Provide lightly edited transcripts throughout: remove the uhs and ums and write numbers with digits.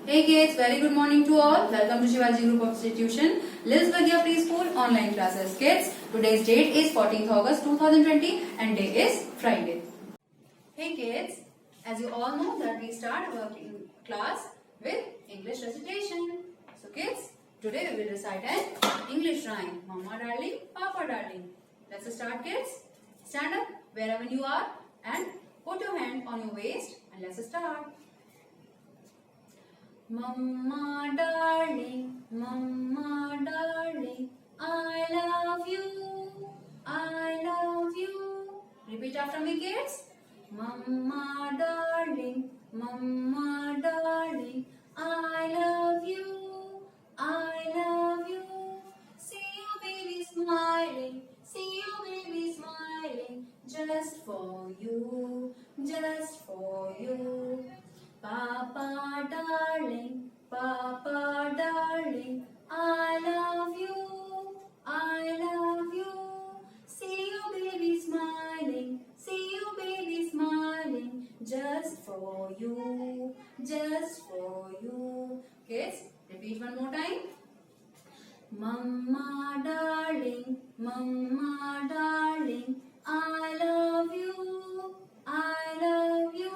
Hey kids, very good morning to all. Welcome to Shivaji Group of Institution, Liz Bhagia Preschool online classes. Kids, today's date is 14th August 2020 and day is Friday. Hey kids, as you all know that we start our class with English recitation. So kids, today we will recite an English rhyme. Mama darling, Papa darling. Let's start kids. Stand up wherever you are and put your hand on your waist and let's start. Mama darling, I love you, I love you. Repeat after me kids. Mama darling, I love you, I love you. See your baby smiling, see your baby smiling. Just for you, just for you. Papa darling, I love you, I love you. See your baby smiling, see your baby smiling. Just for you, just for you. Kids, repeat one more time. Mama darling, I love you, I love you.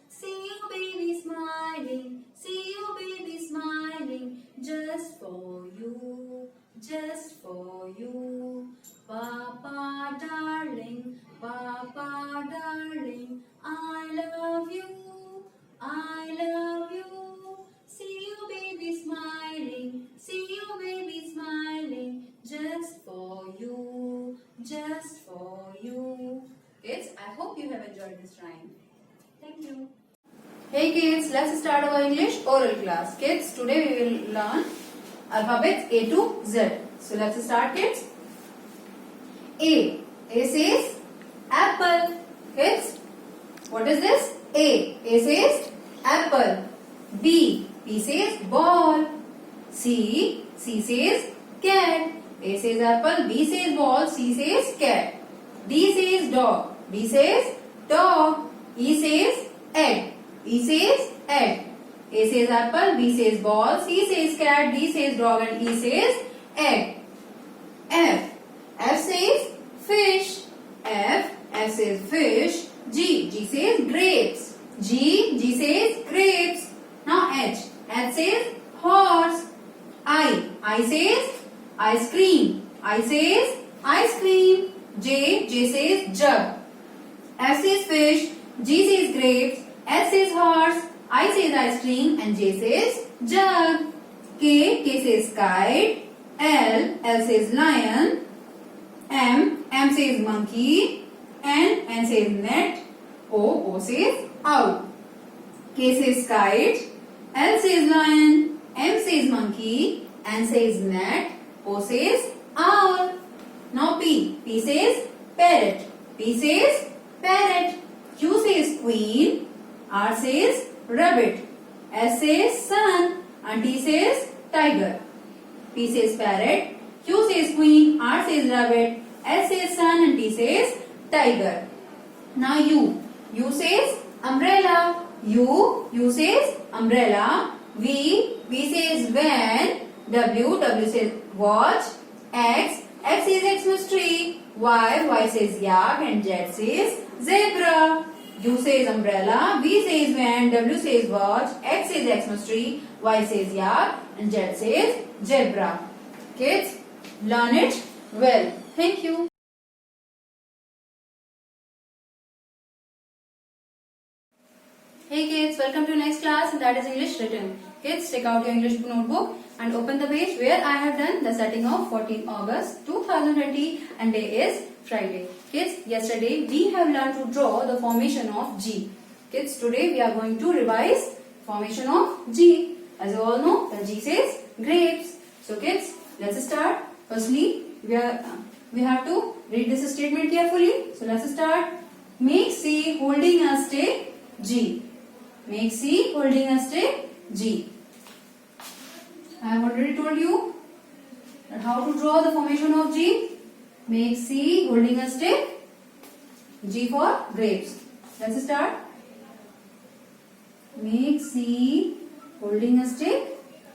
See your baby smiling, see your baby smiling. Just for you, just for you. Papa darling, I love you, I love you. See your baby smiling, see your baby smiling. Just for you, just for you. Kids, I hope you have enjoyed this rhyme. Thank you. Hey kids, let's start our English oral class. Kids, today we will learn alphabets A to Z. So let's start kids. A says apple. Kids, what is this? A says apple. B says ball. C says cat. A says apple, B says ball, C says cat. D says dog. D says dog. E says egg. E says egg. A says apple, B says ball, C says cat, D says dog and E says egg. F says fish. F says fish. G says grapes. G says grapes. Now H says horse. I says ice cream. I says ice cream. J says jug. F says fish. G says grapes. S says horse. I says ice cream and J says jug. K says kite. L says lion. M says monkey. N says net. O says owl. K says kite. L says lion. M says monkey. N says net. O says owl. Now P says parrot. P says parrot. Q says queen. R says rabbit. S says sun. And T says tiger. P says parrot. Q says queen. R says rabbit. S says sun and T says tiger. Now U says umbrella. U says umbrella. V says van. W says watch. X says Xmas tree. Y says yak and Z says zebra. U says umbrella, V says van, W says watch, X says Xmas tree, Y says yak and Z says zebra. Kids, learn it well. Thank you. Hey kids, welcome to next class and that is English written. Kids, take out your English notebook and open the page where I have done the setting of 14 August 2020 and day is Friday. Kids, yesterday we have learned to draw the formation of G. Kids, today we are going to revise formation of G. As you all know, the G says grapes. So kids, let's start. Firstly, we have to read this statement carefully. So let's start. Make C holding a stick G. Make C holding a stick G. I have already told you that how to draw the formation of G. Make C holding a stick. G for grapes. Let's start. Make C holding a stick.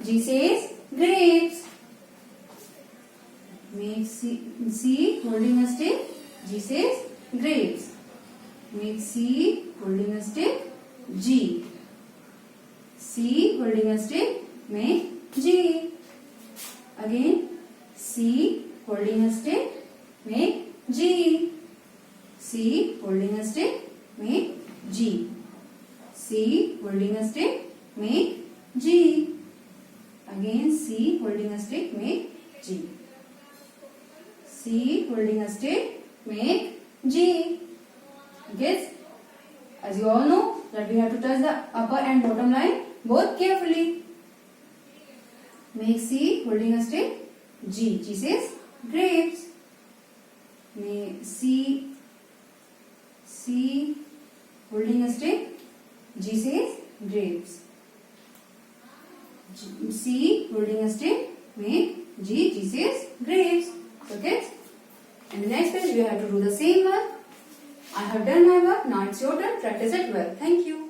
G says grapes. Make C holding a stick. G says grapes. Make C holding a stick. G. C holding a stick. Make G. Again C holding a stick. Make G. C holding a stick. Make G. C holding a stick. Make G. Again C holding a stick. Make G. C holding a stick. Make G. Yes. As you all know that we have to touch the upper and bottom line both carefully. Make C holding a stick. G. G says grapes. Make C holding a stick. G says grapes. C holding a stick. Make G. G says grapes. So kids, in the next page we have to do the same work. I have done my work. Now it's your turn. Practice it well. Thank you.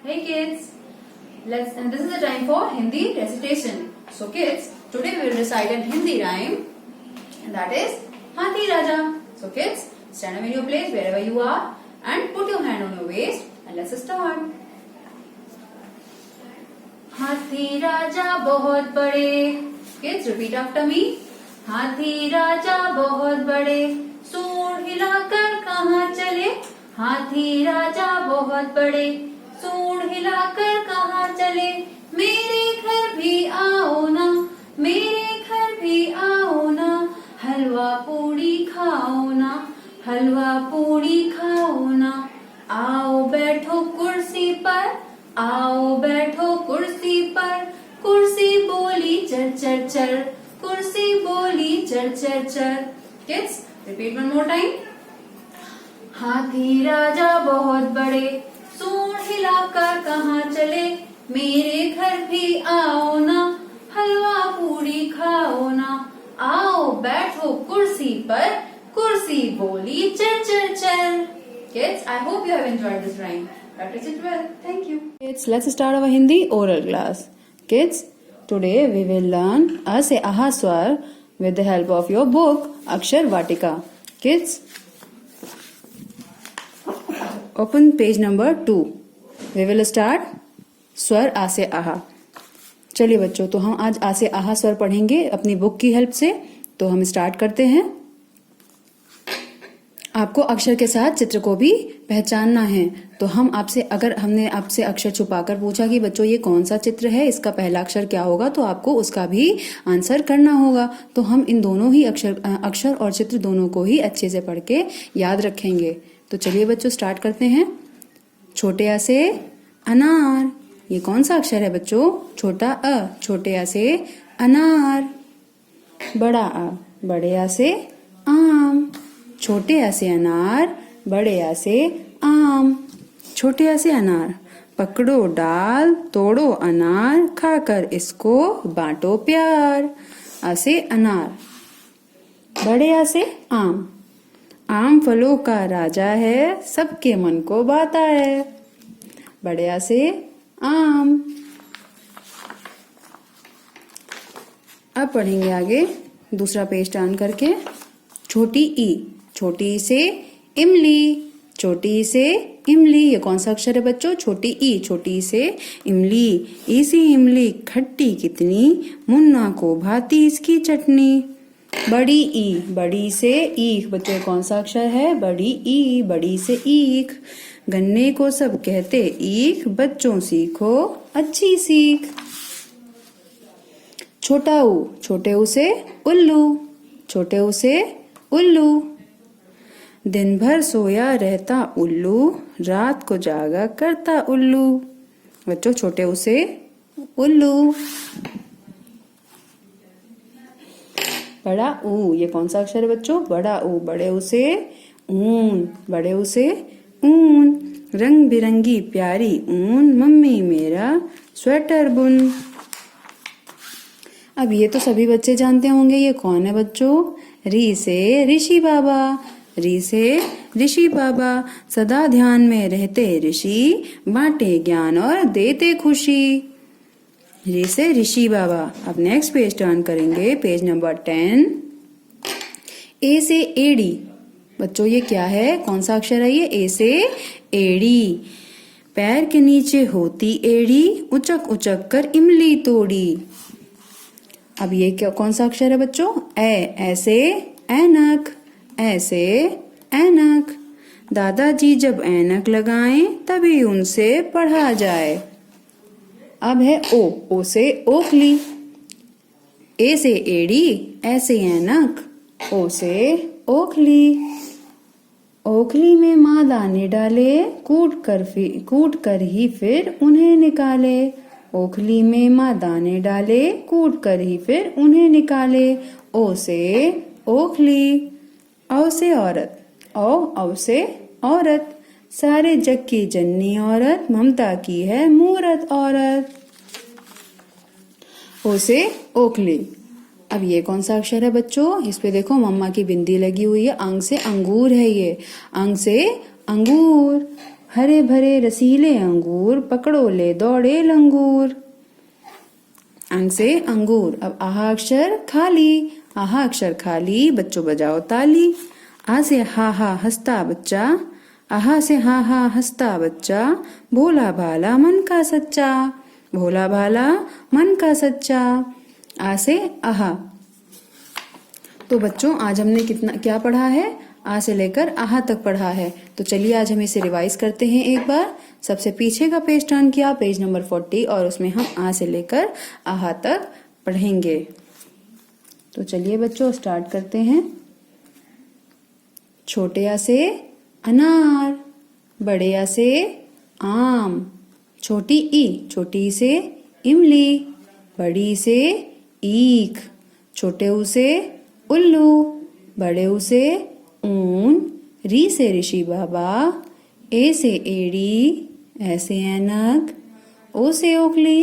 Hey kids, and this is the time for Hindi recitation. So kids, today we will recite a Hindi rhyme, and that is Hathi Raja. So kids, stand up in your place wherever you are and put your hand on your waist and let's start. हाथी राजा बहुत बड़े. Kids, repeat after me. हाथी राजा बहुत बड़े, सूंड हिलाकर कहाँ चले. हाथी राजा बहुत बड़े, सूंड हिलाकर कहाँ चले. मेरे घर भी आओ ना, मेरे घर भी आओ ना, हलवा पूड़ी खाओ ना, हलवा पूड़ी खाओ ना. आओ बैठो कुर्सी पर, आओ बैठो कुर्सी पर. कुर्सी बोली चर चर चर, कुर्सी बोली चर चर चर. Kids, repeat one more time. हाथी राजा बहुत बड़े, सूंड हिलाकर कहाँ चले. मेरे घर भी आओ ना, हलवा पूड़ी खाओ ना. आओ बैठो कुर्सी पर, कुर्सी बोली चर चर चर. Kids, I hope you have enjoyed this rhyme. Practice it well. Thank you. Kids, let's start our Hindi oral class. Kids, today we will learn A se Aha Swar with the help of your book Akshar Vatika. Kids, open page number 2. We will start स्वर आ से आहा. चलिए बच्चों, तो हम आज आ से आहा स्वर पढ़ेंगे अपनी बुक की हेल्प से. तो हम स्टार्ट करते हैं. आपको अक्षर के साथ चित्र को भी पहचानना है. तो हमने आपसे अक्षर छुपाकर पूछा कि बच्चों ये कौन सा चित्र है, इसका पहला अक्षर क्या होगा, तो आपको उसका भी आंसर करना होगा. तो हम इन दोनों ही अक्षर और चित्र दोनों को ही अच्छे से पढ़ के याद रखेंगे. तो चलिए बच्चों स्टार्ट करते हैं. छोटे आ से अनार. ये कौन सा अक्षर है बच्चों? छोटा अ. छोटे आ से अनार. बड़ा आ. बड़े आ से आम. छोटे आ से अनार, बड़े आ से आम. छोटे आ से अनार. पकड़ो डाल, तोड़ो अनार, खाकर इसको बांटो प्यार. आ से अनार. बड़े आ से आम. आम फलों का राजा है, सबके मन को भाता है. बड़े आ से आम. अब पढ़ेंगे आगे दूसरा पेज टर्न करके. छोटी ई. छोटी ई से इमली. छोटी ई से इमली. ये कौन सा अक्षर है बच्चों? छोटी ई. छोटी ई से इमली. ई से इमली खट्टी कितनी, मुन्ना को भाती इसकी चटनी. बड़ी ई. बड़ी से ईख. बच्चों ये कौन सा अक्षर है? बड़ी ई. बड़ी से ईख. गन्ने को सब कहते ईख, बच्चों सीखो अच्छी सीख. छोटा ऊ. छोटे ऊ से उल्लू. छोटे ऊ से उल्लू. दिन भर सोया रहता उल्लू, रात को जागा करता उल्लू. बच्चों छोटे ऊ से उल्लू. बड़ा ऊ. ये कौन सा अक्षर है बच्चों? बड़ा ऊ. बड़े ऊ से ऊन. बड़े ऊ से ऊन. रंग बिरंगी प्यारी ऊन, मम्मी मेरा स्वेटर बुन. अब ये तो सभी बच्चे जानते होंगे. ये कौन है बच्चों? री से ऋषि बाबा. री से ऋषि बाबा, सदा ध्यान में रहते ऋषि, बांटे ज्ञान और देते खुशी। री से ऋषि बाबा। अब नेक्स्ट पेज टर्न करेंगे, पेज नंबर 10। ए से एडी। बच्चों ये क्या है, कौन सा अक्षर है ये? ए से एड़ी। पैर के नीचे होती एड़ी, उचक उचक कर इमली तोड़ी। अब ये क्या, कौन सा अक्षर है बच्चों? ऐसे ऐनक, ऐसे ऐनक। दादाजी जब ऐनक लगाएं तभी उनसे पढ़ा जाए। अब है ओ से ओखली। ए से एड़ी, ऐसे ऐनक, ओ से ओखली। ओखली में माँ दाने डाले, कूट कर ही फिर उन्हें निकाले। ओखली में माँ दाने डाले, कूट कर ही फिर उन्हें निकाले। ओ से ओखली। औ से औरत। औ से औरत। सारे जग की जननी औरत, ममता की है मूरत औरत। ओ से ओखली। अब ये कौन सा अक्षर है बच्चों? इस पे देखो मम्मा की बिंदी लगी हुई है। अंग से अंगूर है ये। अंग से अंगूर। हरे भरे रसीले अंगूर, पकड़ो ले दौड़े लंगूर। अंग से अंगूर। अब आहा अक्षर खाली। आहा अक्षर खाली, बच्चों बजाओ ताली। आ से हा हंसता बच्चा, आहा से हा हंसता बच्चा, भोला भाला मन का सच्चा। भोला भाला मन का सच्चा। आ से आहा। तो बच्चों आज हमने क्या पढ़ा है? आ से लेकर आहा तक पढ़ा है। तो चलिए आज हम इसे रिवाइज करते हैं एक बार। सबसे पीछे का पेज टर्न किया, पेज नंबर 40, और उसमें हम आ से लेकर आहा तक पढ़ेंगे। तो चलिए बच्चों स्टार्ट करते हैं। छोटे आ से अनार, बड़े आ से आम, छोटी ई से इमली, बड़ी से ईख, छोटे ऊ से उल्लू, बड़े ऊ से ऊन, री से ऋषि बाबा, ए से एड़ी, ऐसे ऐनक, ओ से ओखली,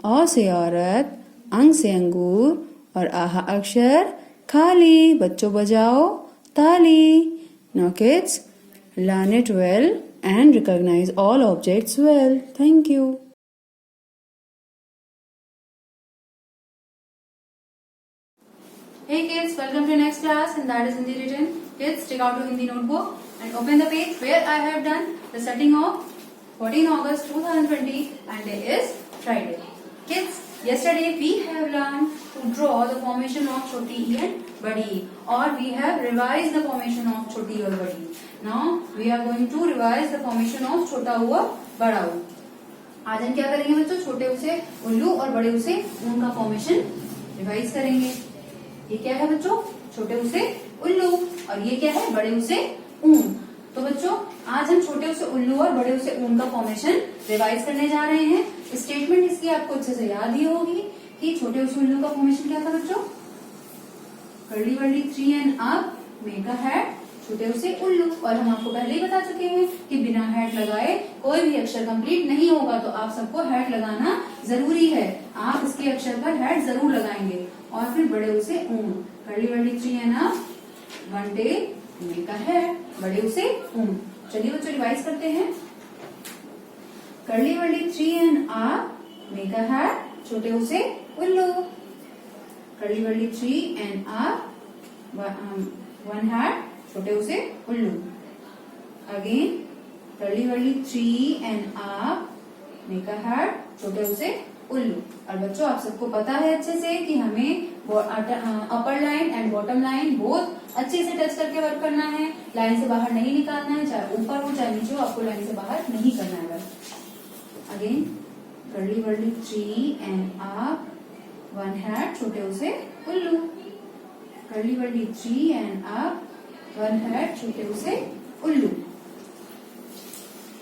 औ से औरत, अंग से अंगूर, और आहा अक्षर खाली। बच्चों बजाओ ताली। Now kids, learn it well and recognize all objects well. Thank you. Hey kids, welcome to next class, and that is Hindi written. Kids, take out your Hindi notebook and open the page where I have done the setting of 14 August 2020, and today is Friday. Kids, yesterday we have learned to draw the formation of Choti E and Badi E, or we have revised the formation of Choti or Badi E. Now we are going to revise the formation of Chota U और Bada U. आज हम क्या करेंगे बच्चों? छोटे ऊ से उल्लू और बड़े ऊ से ऊन का फॉर्मेशन रिवाइज करेंगे। ये क्या है बच्चों? छोटे ऊ से उल्लू, और ये क्या है? बड़े ऊ से ऊन। तो बच्चों आज हम छोटे ऊ से उल्लू और बड़े ऊ से ऊन का फॉर्मेशन रिवाइज करने जा रहे हैं। स्टेटमेंट इसकी आपको अच्छे से याद ही होगी कि छोटे ऊ से उल्लू का फॉर्मेशन क्या था बच्चों? Curly wurly 3 and up, make a hat, छोटे ऊ से उल्लू। और हम आपको पहले ही बता चुके हैं कि बिना हैट लगाए कोई भी अक्षर कंप्लीट नहीं होगा, तो आप सबको हैट लगाना जरूरी है। आप इसके अक्षर पर हैट जरूर लगाएंगे। और फिर बड़े ऊ से ऊन, curly wurly 3 and up, 1 day, make a hat, बड़े ऊ से ऊन। चलिए बच्चों रिवाइज करते हैं। Curly wurly 3 and up, make a hat, छोटे ऊ से उल्लू। Curly wurly 3 and up, 1 hat, छोटे ऊ से उल्लू। Again curly wurly 3 and up, make a hat, छोटे ऊ से उल्लू। और बच्चों आप सबको पता है अच्छे से कि हमें अपर लाइन एंड बॉटम लाइन बहुत अच्छे से टच करके वर्क करना है। लाइन से बाहर नहीं निकालना है, चाहे ऊपर हो चाहे नीचे हो, आपको लाइन से बाहर नहीं करना है। Again curly wurly 3 and up, 1 hat, छोटे ऊ से उल्लू। Curly wurly 3 and up, 1 hat, छोटे ऊ से उल्लू।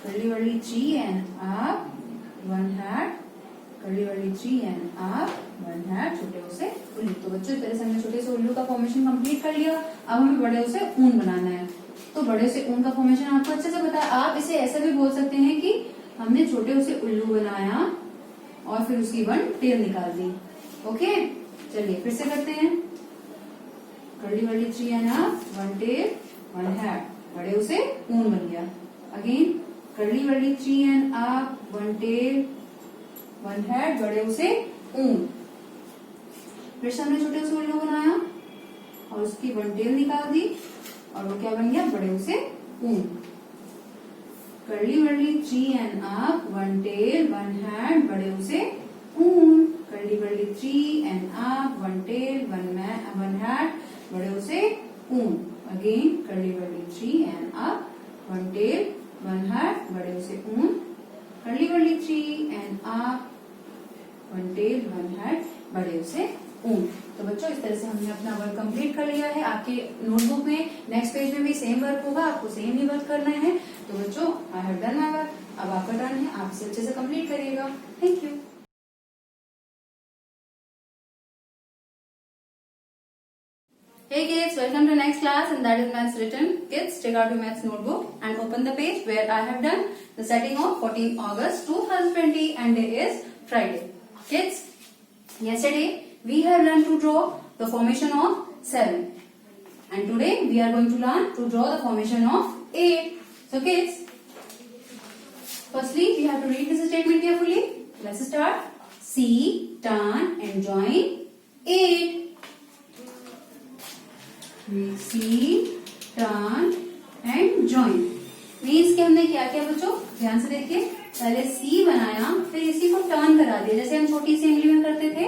Curly wurly 3 and up, 1 hat, curly wurly 3 and up, 1 hat, छोटे ऊ से उल्लू। तो बच्चों इस तरह से हमने छोटे से उल्लू का फॉर्मेशन कंप्लीट कर लिया। अब हमें बड़े ऊ से ऊन बनाना है। तो बड़े से ऊन का फॉर्मेशन आपको अच्छे से पता है। आप इसे ऐसा भी बोल सकते हैं कि हमने छोटे ऊ से उल्लू बनाया और फिर उसकी 1 टेल निकाल दी। ओके, चलिए फिर से करते हैं। Curly wurly 3 and up, 1 tail, one head, बड़े उसे ऊन बन गया। Again curly wurly 3 and up, one tail, one head, बड़े उसे ऊन। फिर से हमने छोटे उसे उल्लू बनाया और उसकी वन टेल निकाल दी और वो क्या बन गया, बड़े उसे ऊन। Curly wurly 3 and up, one tail, one head, बड़े उसे ऊन। Curly wurly 3 and up, one tail, one head, बड़े उसे ऊन। Again curly wurly 3 and up, one tail, one head, बड़े उसे ऊन। Curly wurly 3 and up, one tail, one head, बड़े उसे ऊन। तो बच्चों इस तरह से हमने अपना वर्क कंप्लीट कर लिया है। आपके नोटबुक में नेक्स्ट पेज में भी सेम वर्क होगा, आपको सेम ही वर्क करना है। तो बच्चों I have done my work, अब आपका टर्न है, आप इसे अच्छे से कंप्लीट करिएगा। Thank you. Hey kids, welcome to next class and that is maths written. Kids, take out your maths notebook and open the page where I have done the setting of 14 August 2020 and day is Friday. Kids, yesterday we have learned to draw the formation of 7 and today we are going to learn to draw the formation of 8. So kids, firstly we have to read this statement carefully. Let's start. See, turn and join 8. See, turn and join means कि हमने क्या किया बच्चों, ध्यान से देखिए। पहले सी बनाया, फिर इसी को टर्न करा दिया जैसे हम छोटी सी इमली में करते थे,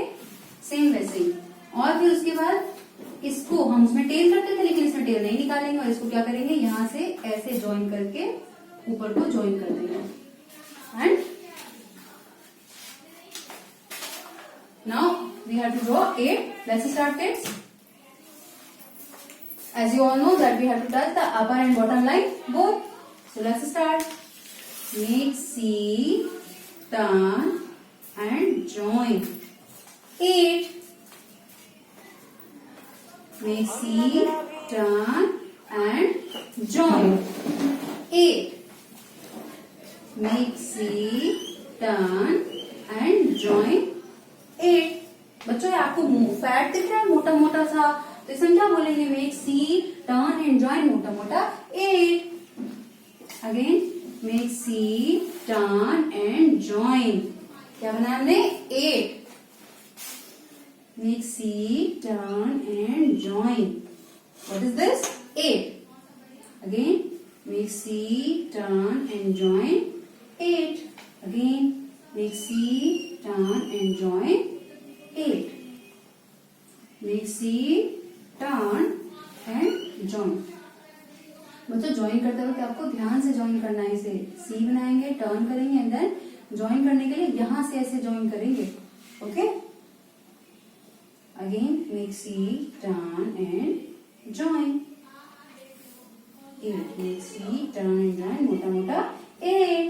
सेम वैसे ही। और फिर उसके बाद इसको हम उसमें टेल करते थे लेकिन इसमें टेल नहीं निकालेंगे और इसको क्या करेंगे, यहाँ से ऐसे ज्वाइन करके ऊपर को ज्वाइन कर देंगे। And now we have to draw 8। Let's start kids. As you all know that we have to touch the upper and bottom line both. So let's start. Make C, turn and join 8. Make C, turn and join 8. Make C, turn and join 8. बच्चों आपको fat दिख रहा है मोटा मोटा सा, तो इसमें क्या बोलेंगे, make C turn and join मोटा मोटा 8। Again make C turn and join, क्या बनाया हमने 8। Make C turn and join, what is this 8। Again make C turn and join 8। Again make C turn and join 8। Make C, turn and join. बच्चों join करते वक्त आपको ध्यान से join करना है। इसे सी बनाएंगे, टर्न करेंगे एंड देन ज्वाइन करने के लिए यहां से ऐसे ज्वाइन करेंगे। Okay, again make C turn and join 8। Make C turn and join मोटा मोटा 8।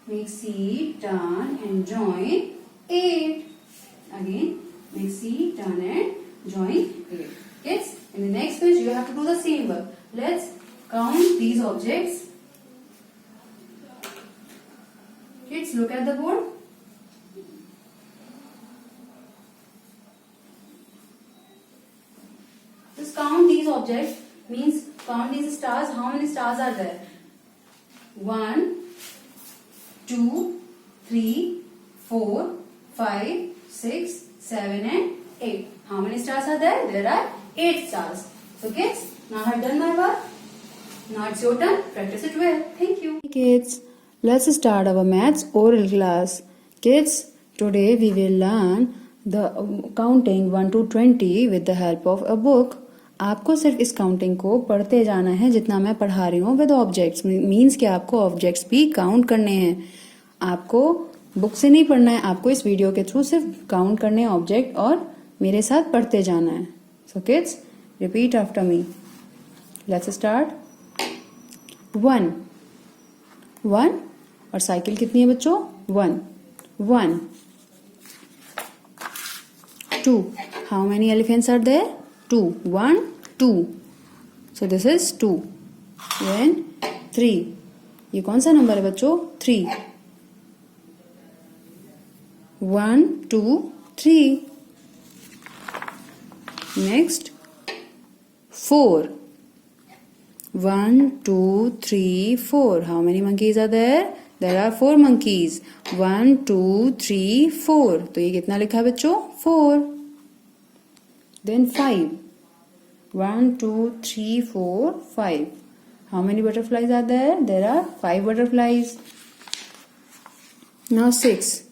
Make C turn and join 8। Again, make C, turn and join 8. Kids, in the next page you have to do the same work. Let's count these objects. Kids, look at the board. Just count these objects, means count these stars. How many stars are there? 1, 2, 3, 4, 5, 6, 7 and 8. How many stars are there? There are 8 stars. So kids, now I have done my work. Now it's your turn. Practice it well. Thank you. Hey kids, let's start our maths oral class. Kids, today we will learn the counting 1 to 20 with the help of a book. आपको सिर्फ इस counting को पढ़ते जाना है जितना मैं पढ़ा रही हूँ विद ऑब्जेक्ट्स। मीन्स कि आपको ऑब्जेक्ट्स भी काउंट करने हैं। आपको बुक से नहीं पढ़ना है, आपको इस वीडियो के थ्रू सिर्फ काउंट करने हैं ऑब्जेक्ट और मेरे साथ पढ़ते जाना है। So kids, repeat after me. Let's start. 1 1 और साइकिल कितनी है बच्चों? 1 1। 2 how many elephants are there? 2 1 2। So this is 2। देन 3, ये कौन सा नंबर है बच्चों? 3। 1 2 3। Next 4 1, 2, 3, 4. How many monkeys are there? There are 4 monkeys. 1, 2, 3, 4. तो ये कितना लिखा है बच्चों? 4. Then 5. 1, 2, 3, 4, 5. How many butterflies are there? There are 5 butterflies. Now 6.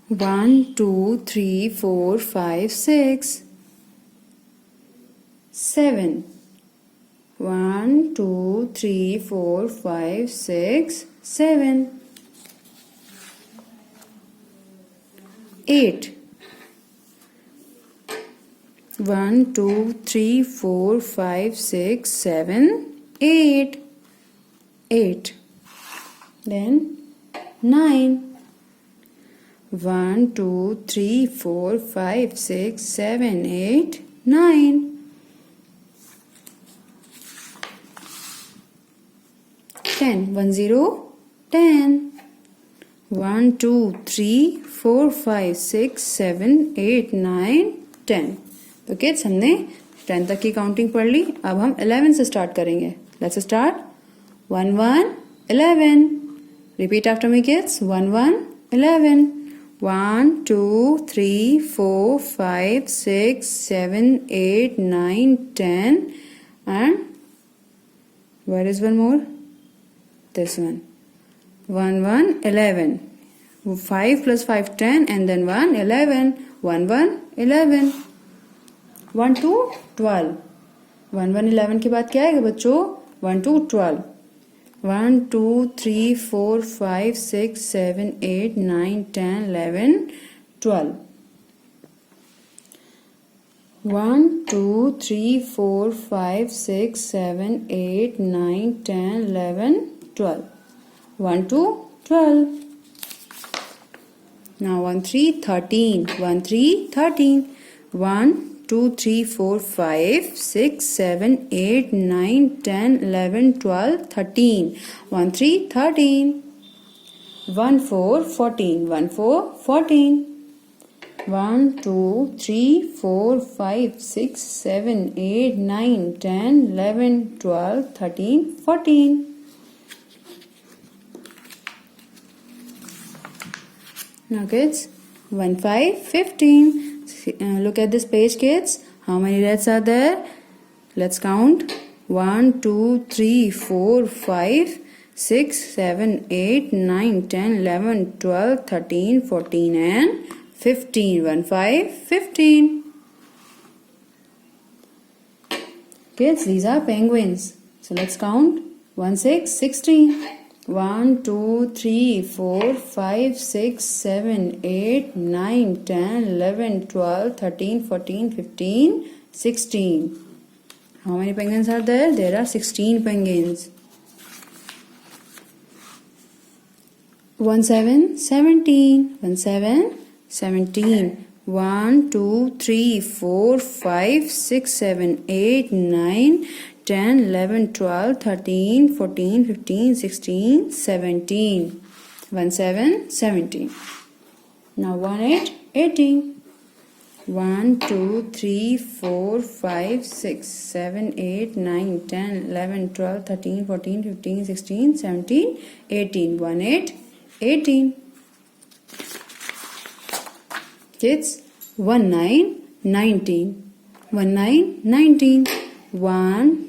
1, 2, 3, 4, 5, 6. 7. 1, 2, 3, 4, 5, 6, 7. 8. 1, 2, 3, 4, 5, 6, 7, 8. 8. Then 9. 1, 2, 3, 4, 5, 6, 7, 8, 9. 10. 1, 0, 10. 1, 2, 3, 4, 5, 6, 7, 8, 9, 10. तो किड्स हमने 10 तक की काउंटिंग पढ़ ली. अब हम 11 से स्टार्ट करेंगे. Let's start. 1, 1, 11. Repeat after me kids. 1, 1, 11. 1, 2, 3, 4, 5, 6, 7, 8, 9, 10. And where is one more? This one. 1, 1, 11. 5 plus 5, 10. And then 1, 11. 1, 1, 11. 1, 2, 12. 1, 1, 11 के बाद क्या आएगा बच्चों? 1, 2, 12. 1, 2, 3, 4, 5, 6, 7, 8, 9, 10, 11, 12. 1, 2, 3, 4, 5, 6, 7, 8, 9, 10, 11, 12. 1, 2, 12. Now 1, 3, 13. 1, 3, 13. 1, 2, 3, 4, 5, 6, 7, 8, 9, 10, 11, 12, 13. 1, 3, 13. 1, 4, 14. 1, 4, 14. 1, 2, 3, 4, 5, 6, 7, 8, 9, 10, 11, 12, 13, 14. Now kids, 1, 5, 15. Look at this page kids. How many reds are there? Let's count. 1, 2, 3, 4, 5, 6, 7, 8, 9, 10, 11, 12, 13, 14 and 15. 1, 5, 15. Kids, these are penguins. So let's count. 1, 6, 16. 1, 2, 3, 4, 5, 6, 7, 8, 9, 10, 11, 12, 13, 14, 15, 16. How many penguins are there? There are 16 penguins. 1, 7, 17. 1, 7, 17. 1, 2, 3, 4, 5, 6, 7, 8, 9, 10, 11, 12, 13, 14, 15, 16, 17. 1, 7, 17. Now 1, 8, 18. 1, 2, 3, 4, 5, 6, 7, 8, 9, 10, 11, 12, 13, 14, 15, 16, 17, 18. 1, 8, 18. Kids, 1, 9, 19. 1, 9, 19. 1,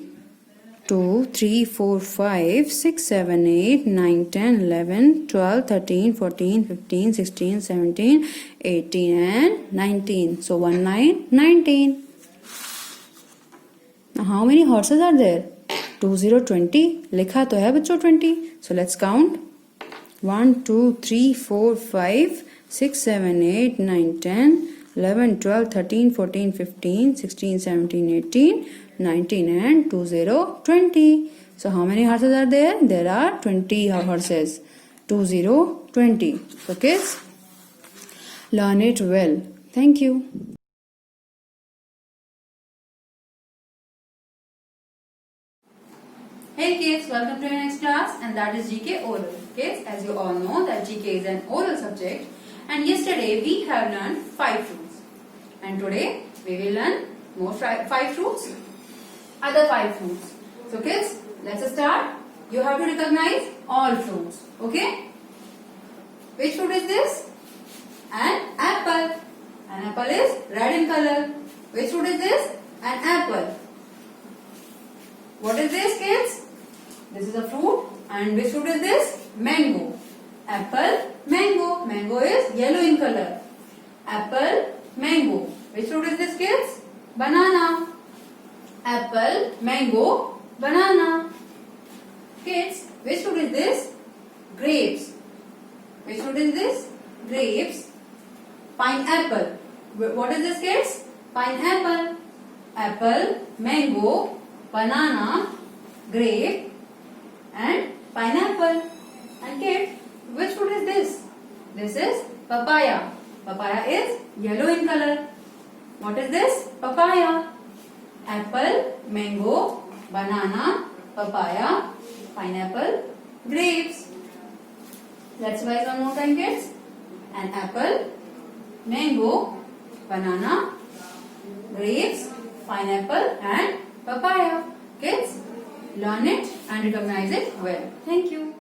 2, 3, 4, 5, 6, 7, 8, 9, 10, 11, 12, 13, 14, 15, 16, 17, 18 and 19. So 1, 9, 19. Now how many horses are there? 2, 0, 20. लिखा तो है बच्चों 20. So let's count. 1, 2, 3, 4, 5, 6, 7, 8, 9, 10, 11, 12, 13, 14, 15, 16, 17, 18, 19 and 2, 0, 20. So how many horses are there? There are 20 horses. 2, 0, 20. So kids, learn it well. Thank you. Hey kids, welcome to your next class and that is GK Oral. Kids, as you all know that GK is an oral subject and yesterday we have learned 5 fruits and today we will learn more 5 fruits. other 5 fruits. So kids, let's start. You have to recognize all fruits. Okay? Which fruit is this? An apple. An apple is red in color. Which fruit is this? An apple. What is this, kids? This is a fruit. And which fruit is this? Mango. Apple, mango. Mango is yellow in color. Apple, mango. Which fruit is this, kids? Banana. Apple, mango, banana. Kids, which fruit is this? Grapes. Which fruit is this? Grapes. Pineapple. What is this, kids? Pineapple. Apple, mango, banana, grape, and pineapple. And kids, which fruit is this? This is papaya. Papaya is yellow in color. What is this? Papaya. Apple, mango, banana, papaya, pineapple, grapes. Let's revise one more time, kids. An apple, mango, banana, grapes, pineapple and papaya. Kids, learn it and recognize it well. Thank you.